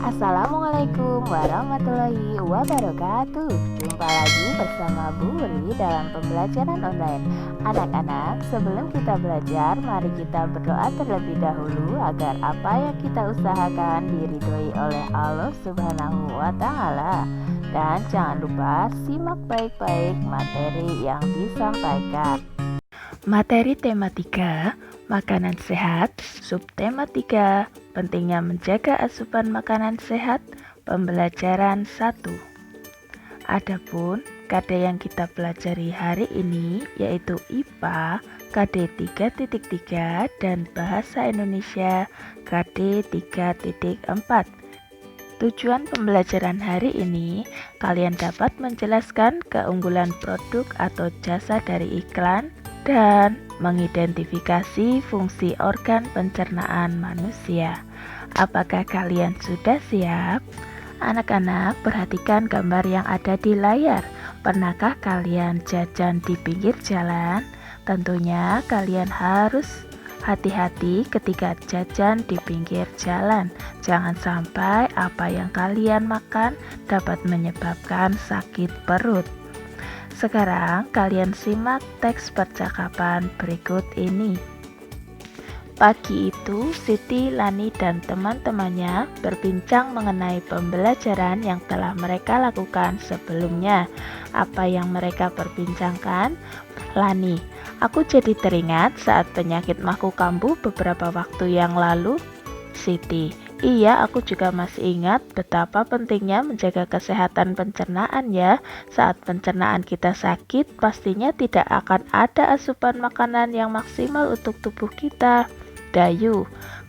Assalamualaikum warahmatullahi wabarakatuh. Jumpa lagi bersama Bu Wuri dalam pembelajaran online. Anak-anak, sebelum kita belajar, mari kita berdoa terlebih dahulu agar apa yang kita usahakan diridhoi oleh Allah Subhanahu wa Ta'ala. Dan jangan lupa simak baik-baik materi yang disampaikan. Materi tema 3, makanan sehat. Subtema 3, pentingnya menjaga asupan makanan sehat. Pembelajaran 1. Adapun KD yang kita pelajari hari ini yaitu IPA KD 3.3 dan Bahasa Indonesia KD 3.4. Tujuan pembelajaran hari ini, kalian dapat menjelaskan keunggulan produk atau jasa dari iklan dan mengidentifikasi fungsi organ pencernaan manusia. Apakah kalian sudah siap? Anak-anak, perhatikan gambar yang ada di layar. Pernahkah kalian jajan di pinggir jalan? Tentunya kalian harus hati-hati ketika jajan di pinggir jalan. Jangan sampai apa yang kalian makan dapat menyebabkan sakit perut. Sekarang kalian simak teks percakapan berikut ini. Pagi itu, Siti, Lani, dan teman-temannya berbincang mengenai pembelajaran yang telah mereka lakukan sebelumnya. Apa yang mereka perbincangkan? Lani, aku jadi teringat saat penyakit mahku kambuh beberapa waktu yang lalu. Siti, iya, aku juga masih ingat betapa pentingnya menjaga kesehatan pencernaan ya. Saat pencernaan kita sakit, pastinya tidak akan ada asupan makanan yang maksimal untuk tubuh kita. Dayu,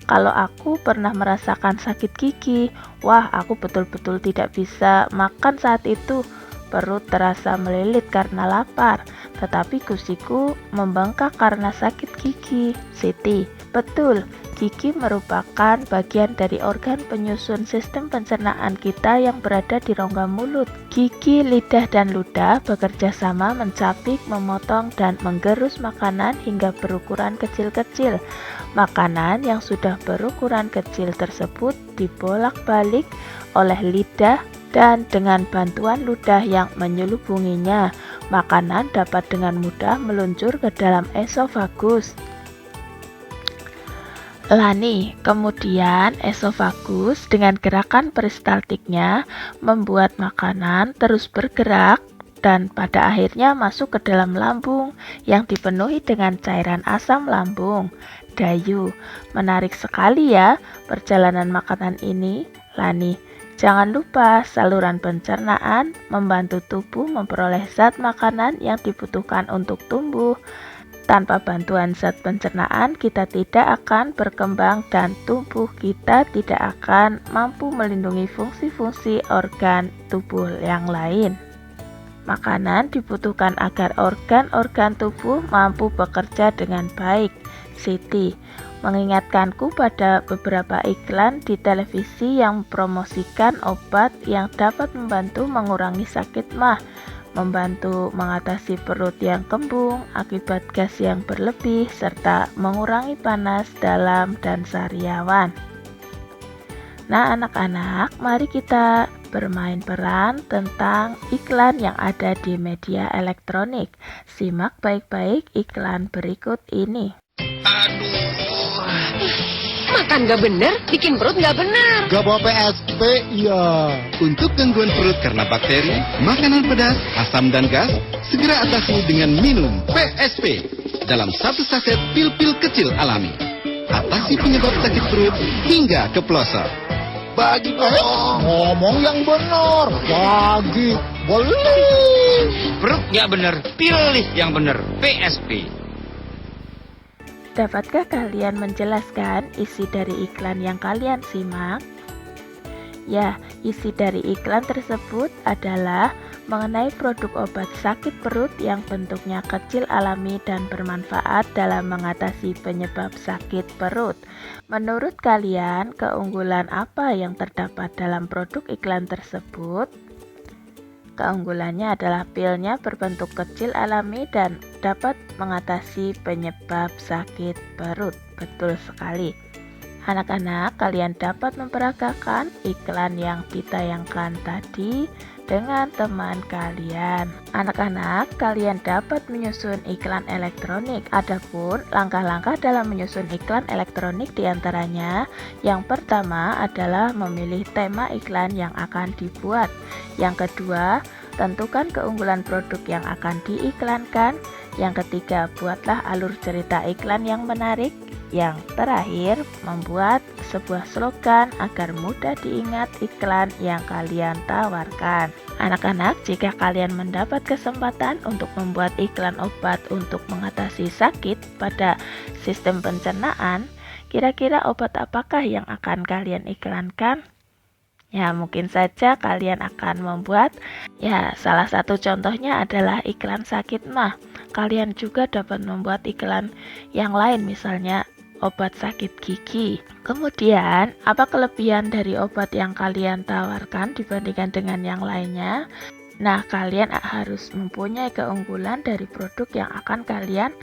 kalau aku pernah merasakan sakit gigi, wah aku betul-betul tidak bisa makan saat itu. Perut terasa melilit karena lapar, tetapi gusiku membengkak karena sakit gigi. Siti, betul. Gigi merupakan bagian dari organ penyusun sistem pencernaan kita yang berada di rongga mulut. Gigi, lidah, dan ludah bekerja sama mencapik, memotong, dan menggerus makanan hingga berukuran kecil-kecil. Makanan yang sudah berukuran kecil tersebut dibolak-balik oleh lidah dan dengan bantuan ludah yang menyelubunginya, makanan dapat dengan mudah meluncur ke dalam esofagus. Lani, kemudian esofagus dengan gerakan peristaltiknya membuat makanan terus bergerak dan pada akhirnya masuk ke dalam lambung yang dipenuhi dengan cairan asam lambung. Dayu, menarik sekali ya perjalanan makanan ini. Lani, jangan lupa saluran pencernaan membantu tubuh memperoleh zat makanan yang dibutuhkan untuk tumbuh. Tanpa bantuan zat pencernaan, kita tidak akan berkembang dan tubuh kita tidak akan mampu melindungi fungsi-fungsi organ tubuh yang lain. Makanan dibutuhkan agar organ-organ tubuh mampu bekerja dengan baik. Siti, mengingatkanku pada beberapa iklan di televisi yang mempromosikan obat yang dapat membantu mengurangi sakit mah, membantu mengatasi perut yang kembung akibat gas yang berlebih, serta mengurangi panas dalam dan sariawan. Nah anak-anak, mari kita bermain peran tentang iklan yang ada di media elektronik. Simak baik-baik iklan berikut ini. Makan gak bener, bikin perut gak bener. Gak bawa PSP, ya. Untuk gangguan perut karena bakteri, makanan pedas, asam dan gas, segera atasi dengan minum PSP dalam satu saset pil-pil kecil alami. Atasi penyebab sakit perut hingga ke pelosok. Bagi ngomong yang benar. Bagi beli. Perut nggak bener, pilih yang bener, PSP. Dapatkah kalian menjelaskan isi dari iklan yang kalian simak? Ya, isi dari iklan tersebut adalah mengenai produk obat sakit perut yang bentuknya kecil, alami, dan bermanfaat dalam mengatasi penyebab sakit perut. Menurut kalian, keunggulan apa yang terdapat dalam produk iklan tersebut? Keunggulannya adalah pilnya berbentuk kecil, alami, dan dapat mengatasi penyebab sakit perut. Betul sekali. Anak-anak, kalian dapat memperagakan iklan yang ditayangkan tadi dengan teman kalian. Anak-anak, kalian dapat menyusun iklan elektronik. Adapun langkah-langkah dalam menyusun iklan elektronik diantaranya, yang pertama adalah memilih tema iklan yang akan dibuat. Yang kedua, tentukan keunggulan produk yang akan diiklankan. Yang ketiga, buatlah alur cerita iklan yang menarik. Yang terakhir, membuat sebuah slogan agar mudah diingat iklan yang kalian tawarkan. Anak-anak, jika kalian mendapat kesempatan untuk membuat iklan obat untuk mengatasi sakit pada sistem pencernaan, kira-kira obat apakah yang akan kalian iklankan? Ya, mungkin saja kalian akan membuat, salah satu contohnya adalah iklan sakit mah. Kalian juga dapat membuat iklan yang lain, misalnya obat sakit gigi. Kemudian, apa kelebihan dari obat yang kalian tawarkan dibandingkan dengan yang lainnya? Nah, kalian harus mempunyai keunggulan dari produk yang akan kalian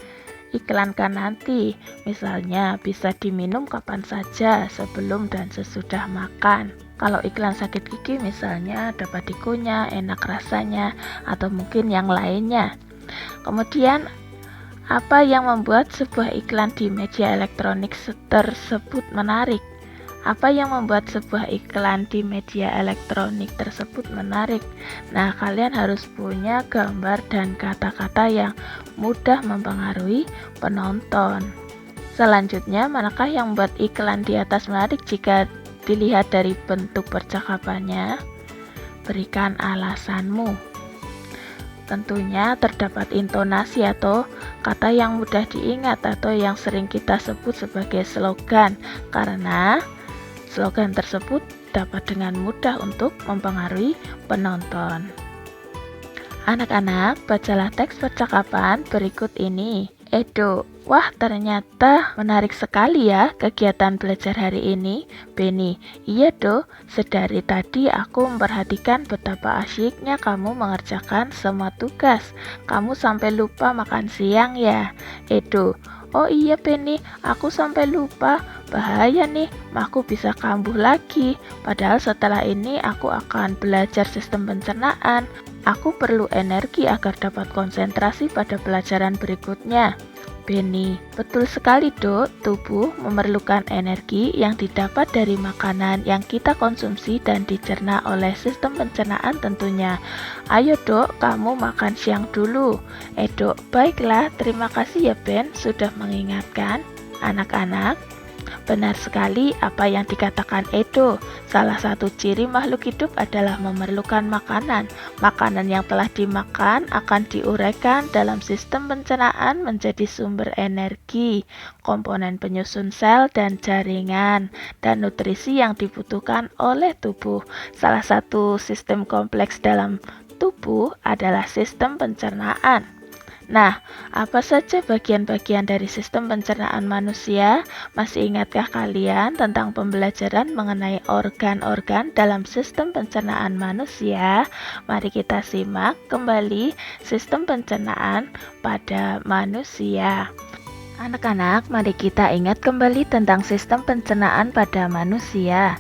iklankan nanti. Misalnya, bisa diminum kapan saja, sebelum dan sesudah makan. Kalau iklan sakit gigi misalnya dapat dikunyah, enak rasanya, atau mungkin yang lainnya. Kemudian, apa yang membuat sebuah iklan di media elektronik tersebut menarik? Apa yang membuat sebuah iklan di media elektronik tersebut menarik? Nah, kalian harus punya gambar dan kata-kata yang mudah mempengaruhi penonton. Selanjutnya, manakah yang membuat iklan di atas menarik jika dilihat dari bentuk percakapannya? Berikan alasanmu. Tentunya terdapat intonasi atau kata yang mudah diingat atau yang sering kita sebut sebagai slogan, karena slogan tersebut dapat dengan mudah untuk mempengaruhi penonton. Anak-anak, bacalah teks percakapan berikut ini. Edo, wah ternyata menarik sekali ya kegiatan belajar hari ini. Beni, iya Do, sedari tadi aku memperhatikan betapa asyiknya kamu mengerjakan semua tugas. Kamu sampai lupa makan siang ya. Edo, oh iya Beni, aku sampai lupa. Bahaya nih, aku bisa kambuh lagi. Padahal setelah ini aku akan belajar sistem pencernaan. Aku perlu energi agar dapat konsentrasi pada pelajaran berikutnya. Beni, betul sekali Dok, tubuh memerlukan energi yang didapat dari makanan yang kita konsumsi dan dicerna oleh sistem pencernaan tentunya. Ayo Dok, kamu makan siang dulu. Dok, baiklah, terima kasih ya Ben sudah mengingatkan. Anak-anak, benar sekali apa yang dikatakan Edo. Salah satu ciri makhluk hidup adalah memerlukan makanan. Makanan yang telah dimakan akan diuraikan dalam sistem pencernaan menjadi sumber energi, komponen penyusun sel dan jaringan, dan nutrisi yang dibutuhkan oleh tubuh. Salah satu sistem kompleks dalam tubuh adalah sistem pencernaan. Nah, apa saja bagian-bagian dari sistem pencernaan manusia? Masih ingatkah kalian tentang pembelajaran mengenai organ-organ dalam sistem pencernaan manusia? Mari kita simak kembali sistem pencernaan pada manusia. Anak-anak, mari kita ingat kembali tentang sistem pencernaan pada manusia.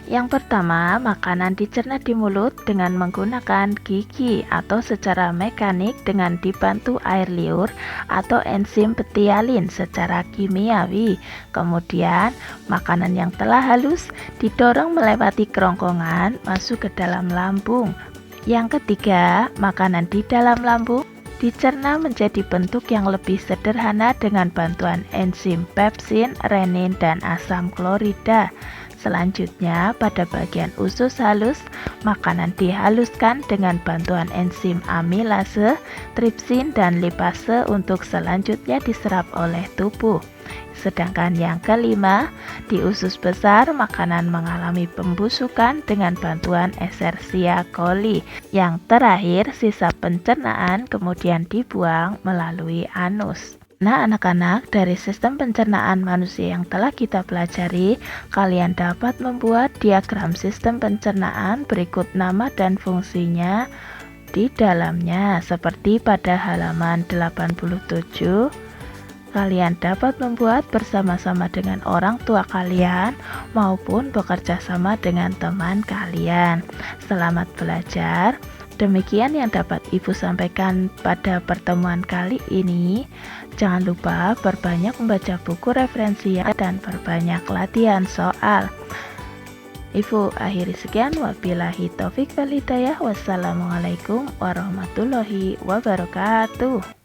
Yang pertama, makanan dicerna di mulut dengan menggunakan gigi atau secara mekanik dengan dibantu air liur atau enzim betialin secara kimiawi. Kemudian, makanan yang telah halus didorong melewati kerongkongan masuk ke dalam lambung. Yang ketiga, makanan di dalam lambung dicerna menjadi bentuk yang lebih sederhana dengan bantuan enzim pepsin, renin, dan asam klorida. Selanjutnya, pada bagian usus halus, makanan dihaluskan dengan bantuan enzim amilase, tripsin, dan lipase untuk selanjutnya diserap oleh tubuh. Sedangkan yang kelima, di usus besar, makanan mengalami pembusukan dengan bantuan Escherichia coli. Yang terakhir, sisa pencernaan kemudian dibuang melalui anus. Nah anak-anak, dari sistem pencernaan manusia yang telah kita pelajari, kalian dapat membuat diagram sistem pencernaan berikut nama dan fungsinya di dalamnya, seperti pada halaman 87, kalian dapat membuat bersama-sama dengan orang tua kalian maupun bekerja sama dengan teman kalian. Selamat belajar. Demikian yang dapat Ibu sampaikan pada pertemuan kali ini. Jangan lupa perbanyak membaca buku referensi dan perbanyak latihan soal. Ibu akhiri sekian, wabillahi taufik wal hidayah. Wassalamualaikum warahmatullahi wabarakatuh.